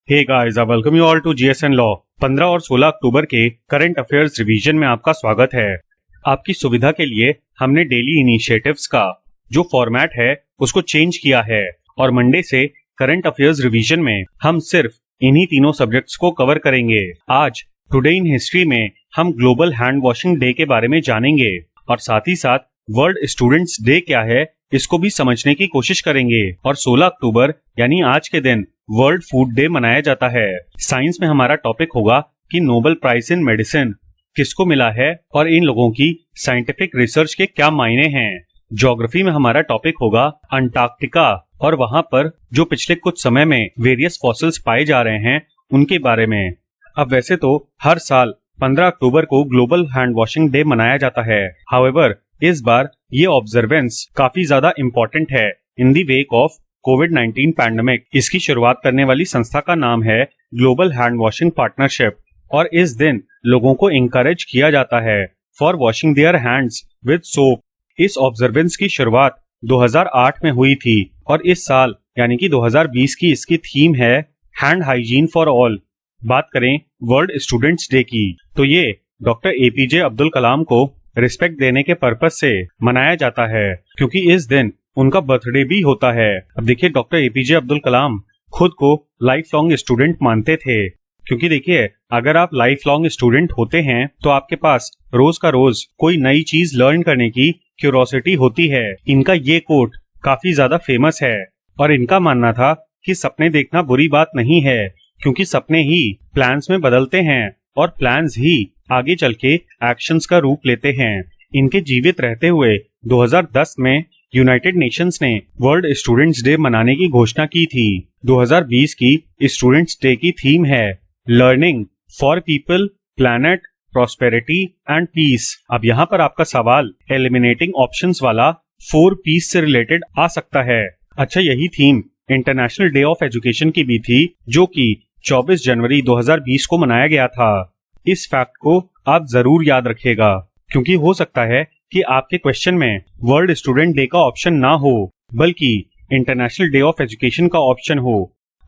Hey guys, I welcome you all to GSN law. 15 और 16 अक्टूबर के current affairs revision में आपका स्वागत है। आपकी सुविधा के लिए हमने डेली इनिशिएटिव्स का जो फॉर्मेट है उसको चेंज किया है और मंडे से करंट अफेयर्स रिवीजन में हम सिर्फ इन्हीं तीनों सब्जेक्ट्स को कवर करेंगे। आज टुडे इन हिस्ट्री में हम ग्लोबल हैंड वॉशिंग डे के बारे में जानेंगे और साथ ही साथ वर्ल्ड स्टूडेंट्स डे क्या है इसको भी समझने की कोशिश करेंगे। और 16 अक्टूबर यानी आज के दिन वर्ल्ड फूड डे मनाया जाता है। साइंस में हमारा टॉपिक होगा कि नोबेल प्राइज इन मेडिसिन किसको मिला है और इन लोगों की साइंटिफिक रिसर्च के क्या मायने हैं। ज्योग्राफी में हमारा टॉपिक होगा अंटार्कटिका और वहां पर जो पिछले कुछ समय में वेरियस फॉसिल्स पाए जा रहे हैं उनके बारे में। अब वैसे तो हर साल 15 अक्टूबर को ग्लोबल हैंड वॉशिंग डे मनाया जाता है। हाउएवर इस बार ये ऑब्जर्वेंस काफी ज्यादा इम्पोर्टेंट है इन दी वेक ऑफ कोविड-19 पैंडेमिक। इसकी शुरुआत करने वाली संस्था का नाम है ग्लोबल हैंड वॉशिंग पार्टनरशिप और इस दिन लोगों को इंकरेज किया जाता है for washing their hands with soap. इस ऑब्जर्वेंस की शुरुआत 2008 में हुई थी और इस साल यानी कि 2020 की इसकी थीम है हैंड हाइजीन फॉर ऑल। बात करें वर्ल्ड स्टूडेंट्स डे की तो ये डॉक्टर एपीजे अब्दुल कलाम को रिस्पेक्ट देने के पर्पज से मनाया जाता है क्योंकि इस दिन उनका बर्थडे भी होता है। अब देखिए डॉक्टर एपीजे अब्दुल कलाम खुद को लाइफ लॉन्ग स्टूडेंट मानते थे क्योंकि देखिए अगर आप लाइफ लॉन्ग स्टूडेंट होते हैं तो आपके पास रोज का रोज कोई नई चीज लर्न करने की क्यूरोसिटी होती है। इनका ये कोट काफी ज्यादा फेमस है और इनका मानना था कि सपने देखना बुरी बात नहीं है क्योंकि सपने ही प्लान्स में बदलते हैं और प्लान्स ही आगे चल के एक्शंस का रूप लेते हैं। इनके जीवित रहते हुए 2010 में यूनाइटेड नेशंस ने वर्ल्ड स्टूडेंट्स डे मनाने की घोषणा की थी। 2020 की स्टूडेंट्स डे की थीम है learning for people, planet, prosperity and peace. अब यहाँ पर आपका सवाल एलिमिनेटिंग ऑप्शंस वाला 4 पीस से रिलेटेड आ सकता है। अच्छा, यही theme international day of education की भी थी जो कि 24 जनवरी 2020 को मनाया गया था। इस फैक्ट को आप जरूर याद रखिएगा क्योंकि हो सकता है कि आपके क्वेश्चन में वर्ल्ड स्टूडेंट डे का ऑप्शन ना हो बल्कि इंटरनेशनल डे ऑफ एजुकेशन का ऑप्शन हो।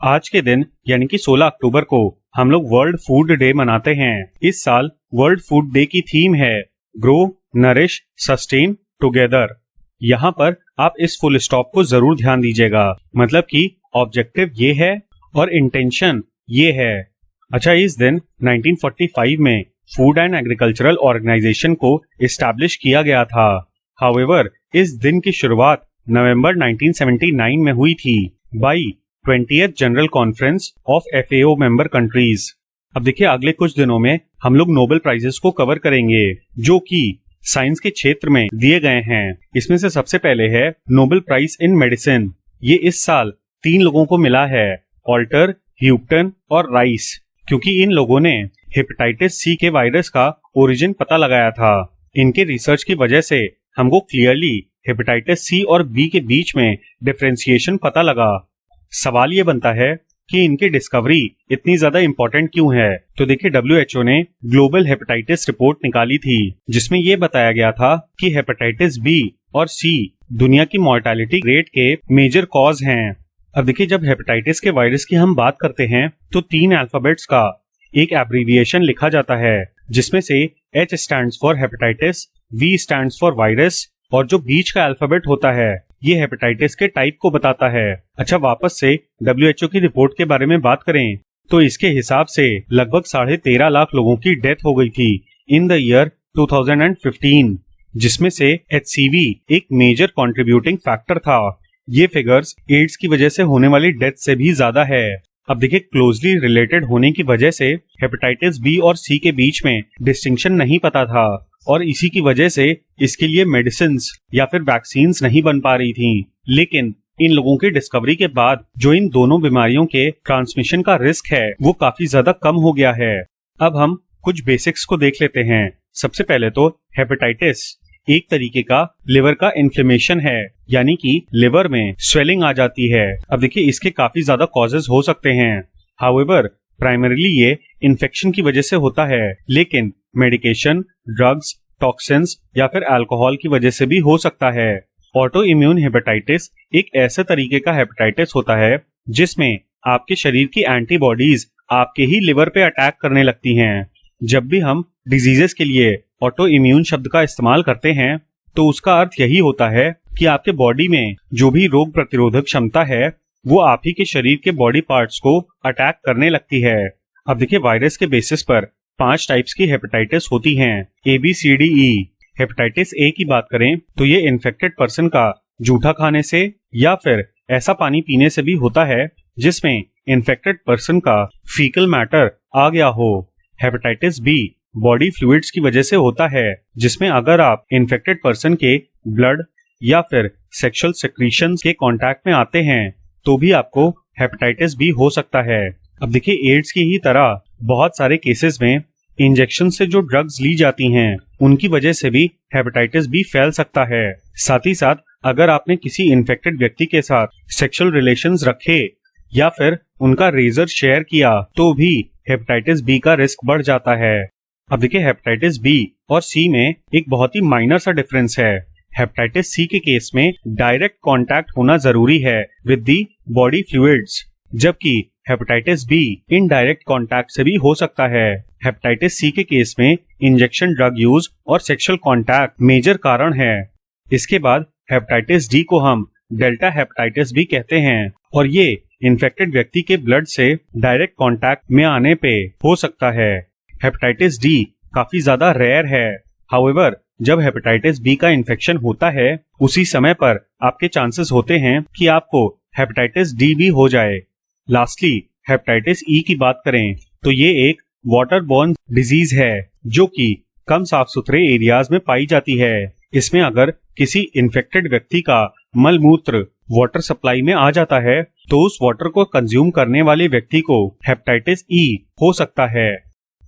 आज के दिन यानी कि 16 अक्टूबर को हम लोग वर्ल्ड फूड डे मनाते हैं। इस साल वर्ल्ड फूड डे की थीम है ग्रो, नरिश, सस्टेन टुगेदर। यहाँ पर आप इस फुल स्टॉप को जरूर ध्यान दीजिएगा, मतलब कि ऑब्जेक्टिव ये है और इंटेंशन ये है। अच्छा, इस दिन 1945 में फूड एंड एग्रीकल्चरल ऑर्गेनाइजेशन को इस्टेब्लिश किया गया था। हाउएवर इस दिन की शुरुआत नवंबर 1979 में हुई थी by 20th general conference of FAO member countries. अब देखिए अगले कुछ दिनों में हम लोग नोबेल प्राइजेस को कवर करेंगे जो कि साइंस के क्षेत्र में दिए गए हैं। इसमें से सबसे पहले है नोबेल प्राइज इन मेडिसिन। ये इस साल 3 लोगों को मिला है, ऑल्टर, ह्यूपटन और राइस, क्योंकि इन लोगों ने हेपेटाइटिस सी के वायरस का ओरिजिन पता लगाया था। इनके रिसर्च की वजह से हमको क्लियरली हेपेटाइटिस सी और बी के बीच में डिफरेंशिएशन पता लगा। सवाल ये बनता है कि इनकी डिस्कवरी इतनी ज्यादा इंपॉर्टेंट क्यों है। तो देखिए WHO ने ग्लोबल हेपेटाइटिस रिपोर्ट निकाली थी जिसमें ये बताया गया था कि हेपेटाइटिस बी और सी दुनिया की मॉर्टेलिटी रेट के मेजर कॉज हैं। अब देखिए जब हेपेटाइटिस के वायरस की हम बात करते हैं तो 3 अल्फाबेट्स का एक एब्रीविएशन लिखा जाता है जिसमें से H stands for hepatitis, V stands for virus और जो बीच का अल्फाबेट होता है ये हेपेटाइटिस के टाइप को बताता है। अच्छा, वापस से WHO की रिपोर्ट के बारे में बात करें तो इसके हिसाब से लगभग 13.5 लाख लोगों की डेथ हो गई थी इन द ईयर 2015 जिसमें से HCV एक मेजर कंट्रीब्यूटिंग फैक्टर था। ये फिगर्स एड्स की वजह से होने वाली डेथ से भी ज्यादा है। अब देखिए क्लोजली रिलेटेड होने की वजह से हेपेटाइटिस बी और सी के बीच में डिस्टिंक्शन नहीं पता था और इसी की वजह से इसके लिए मेडिसिन्स या फिर वैक्सीन्स नहीं बन पा रही थी। लेकिन इन लोगों की डिस्कवरी के बाद जो इन दोनों बीमारियों के ट्रांसमिशन का रिस्क है वो काफी ज्यादा कम हो गया है। अब हम कुछ बेसिक्स को देख लेते हैं। सबसे पहले तो हेपेटाइटिस एक तरीके का लिवर का इन्फ्लेमेशन है, यानी कि लिवर में स्वेलिंग आ जाती है। अब देखिए इसके काफी ज्यादा कॉजेज हो सकते हैं। हाउएवर प्राइमरीली ये इन्फेक्शन की वजह से होता है, लेकिन मेडिकेशन, ड्रग्स, टॉक्सिन्स या फिर अल्कोहल की वजह से भी हो सकता है। ऑटो इम्यून हेपेटाइटिस एक ऐसे तरीके का हेपेटाइटिस होता है जिसमें आपके शरीर की एंटीबॉडीज आपके ही लिवर पे अटैक करने लगती हैं। जब भी हम डिजीजेस के लिए ऑटो इम्यून शब्द का इस्तेमाल करते हैं तो उसका अर्थ यही होता है कि आपके बॉडी में जो भी रोग प्रतिरोधक क्षमता है वो आप ही के शरीर के बॉडी पार्ट्स को अटैक करने लगती है। अब देखिए, वायरस के बेसिस पर 5 टाइप्स की हेपेटाइटिस होती हैं, ABCDE। हेपेटाइटिस ए की बात करें तो ये इन्फेक्टेड पर्सन का जूठा खाने से या फिर ऐसा पानी पीने से भी होता है जिसमें इन्फेक्टेड पर्सन का फीकल मैटर आ गया हो। हेपेटाइटिस बी बॉडी फ्लूइड्स की वजह से होता है, जिसमें अगर आप इन्फेक्टेड पर्सन के ब्लड या फिर सेक्सुअल सेक्रीशंस के कांटेक्ट में आते हैं तो भी आपको हेपेटाइटिस बी हो सकता है। अब देखिए, एड्स की ही तरह बहुत सारे केसेस में इंजेक्शन से जो ड्रग्स ली जाती हैं उनकी वजह से भी हेपेटाइटिस बी फैल सकता है। साथ ही साथ अगर आपने किसी इन्फेक्टेड व्यक्ति के साथ सेक्सुअल रिलेशंस रखे या फिर उनका रेजर शेयर किया तो भी हेपेटाइटिस बी का रिस्क बढ़ जाता है। अब देखिए, हेपेटाइटिस बी और सी में एक बहुत ही माइनर सा डिफरेंस है। हेपेटाइटिस सी के केस में डायरेक्ट कांटेक्ट होना जरूरी है विद दी बॉडी फ्लूइड्स, जबकि हेपेटाइटिस बी इनडायरेक्ट कांटेक्ट से भी हो सकता है। हेपेटाइटिस सी के केस में इंजेक्शन ड्रग यूज और सेक्सुअल कांटेक्ट मेजर कारण है। इसके बाद हेपेटाइटिस डी को हम डेल्टा हेपेटाइटिस भी कहते हैं और ये इन्फेक्टेड व्यक्ति के ब्लड से डायरेक्ट कांटेक्ट में आने पे हो सकता है। हेपेटाइटिस डी काफी ज्यादा रेयर है। हाउएवर, जब हेपेटाइटिस बी का इन्फेक्शन होता है उसी समय पर आपके चांसेस होते हैं कि आपको हेपेटाइटिस डी भी हो जाए। लास्टली, हेपेटाइटिस ई की बात करें तो ये एक वाटर बोर्न डिजीज है जो कि कम साफ सुथरे एरियाज में पाई जाती है। इसमें अगर किसी इन्फेक्टेड व्यक्ति का मल मूत्र वाटर सप्लाई में आ जाता है तो उस वाटर को कंज्यूम करने वाले व्यक्ति को हेपेटाइटिस ई हो सकता है।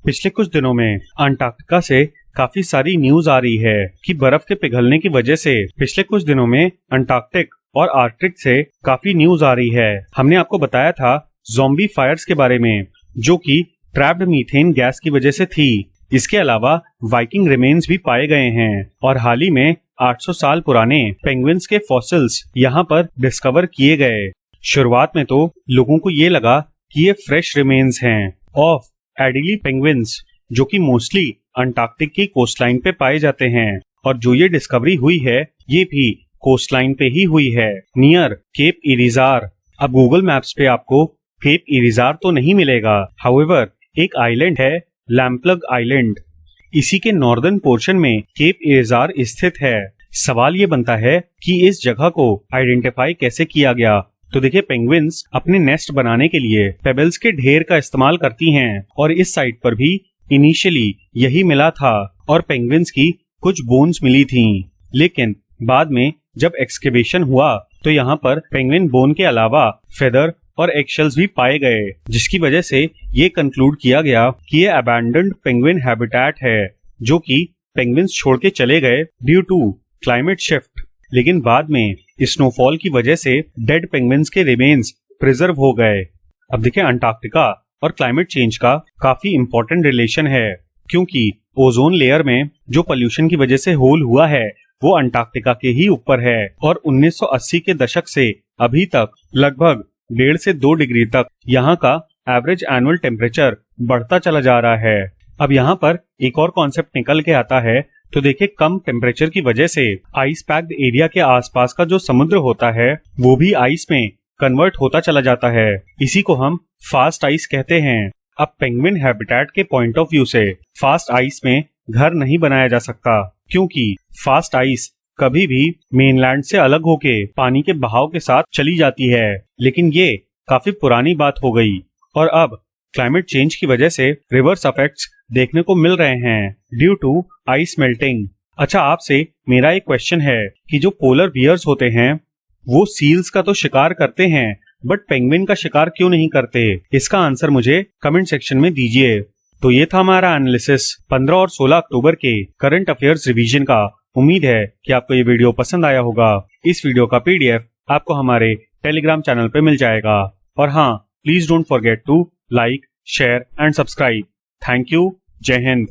पिछले कुछ दिनों में अंटार्कटिका से काफी सारी न्यूज आ रही है कि बर्फ के पिघलने की वजह से पिछले कुछ दिनों में अंटार्कटिक और आर्कटिक से काफी न्यूज आ रही है। हमने आपको बताया था ज़ॉम्बी फायर्स के बारे में जो कि ट्रैप्ड मीथेन गैस की वजह से थी। इसके अलावा वाइकिंग रिमेन्स भी पाए गए हैं और हाल ही में 800 साल पुराने पेंगुइन्स के फॉसिल्स यहाँ पर डिस्कवर किए गए। शुरुआत में तो लोगों को ये लगा कि ये फ्रेश रिमेन्स हैं ऑफ एडिली पेंगुइन्स जो कि मोस्टली अंटार्कटिक की कोस्टलाइन पे पाए जाते हैं, और जो ये डिस्कवरी हुई है ये भी कोस्टलाइन पे ही हुई है, नियर केप इरिजार। अब गूगल मैप्स पे आपको केप इरिजार तो नहीं मिलेगा, हाउएवर एक आइलैंड है लैम्प्लग आइलैंड, इसी के नॉर्दर्न पोर्शन में केप इरिजार स्थित है। सवाल ये बनता है कि इस जगह को आइडेंटिफाई कैसे किया गया। तो देखिए, पेंगुइन्स अपने नेस्ट बनाने के लिए पेबल्स के ढेर का इस्तेमाल करती हैं और इस साइट पर भी इनिशियली यही मिला था और पेंगुइन्स की कुछ बोन्स मिली थीं, लेकिन बाद में जब एक्सकेवेशन हुआ तो यहाँ पर पेंगुइन बोन के अलावा फेदर और एगशेल्स भी पाए गए, जिसकी वजह से ये कंक्लूड किया गया कि ये अबैंडन्ड पेंगुइन हैबिटेट है जो कि पेंगुइन्स छोड़ के चले गए ड्यू टू क्लाइमेट शिफ्ट। लेकिन बाद में स्नोफॉल की वजह से डेड पेंगुइन्स के रिमेन्स प्रिजर्व हो गए। अब देखिए, अंटार्कटिका और क्लाइमेट चेंज का काफी इंपॉर्टेंट रिलेशन है, क्योंकि ओजोन लेयर में जो पोल्यूशन की वजह से होल हुआ है वो अंटार्कटिका के ही ऊपर है और 1980 के दशक से अभी तक लगभग 1.5 से 2 डिग्री तक यहाँ का एवरेज एनुअल टेम्परेचर बढ़ता चला जा रहा है। अब यहाँ पर एक और कॉन्सेप्ट निकल के आता है। तो देखिए, कम टेम्परेचर की वजह से आइस पैक्ड एरिया के आसपास का जो समुद्र होता है वो भी आइस में कन्वर्ट होता चला जाता है। इसी को हम फास्ट आइस कहते हैं। अब पेंगुइन हैबिटेट के पॉइंट ऑफ व्यू से फास्ट आइस में घर नहीं बनाया जा सकता, क्योंकि फास्ट आइस कभी भी मेनलैंड से अलग होके पानी के बहाव के साथ चली जाती है। लेकिन ये काफी पुरानी बात हो गई और अब क्लाइमेट चेंज की वजह से रिवर्स इफेक्ट्स देखने को मिल रहे हैं ड्यू टू आइस मेल्टिंग। अच्छा, आपसे मेरा एक क्वेश्चन है कि जो पोलर बियर्स होते हैं वो सील्स का तो शिकार करते हैं, बट पेंगुइन का शिकार क्यों नहीं करते? इसका आंसर मुझे कमेंट सेक्शन में दीजिए। तो ये था हमारा एनालिसिस 15 और 16 अक्टूबर के करंट अफेयर्स रिवीजन का। उम्मीद है कि आपको ये वीडियो पसंद आया होगा। इस वीडियो का PDF आपको हमारे टेलीग्राम चैनल पे मिल जाएगा। और हाँ, please don't forget to like, share and subscribe. Thank you. जय हिंद।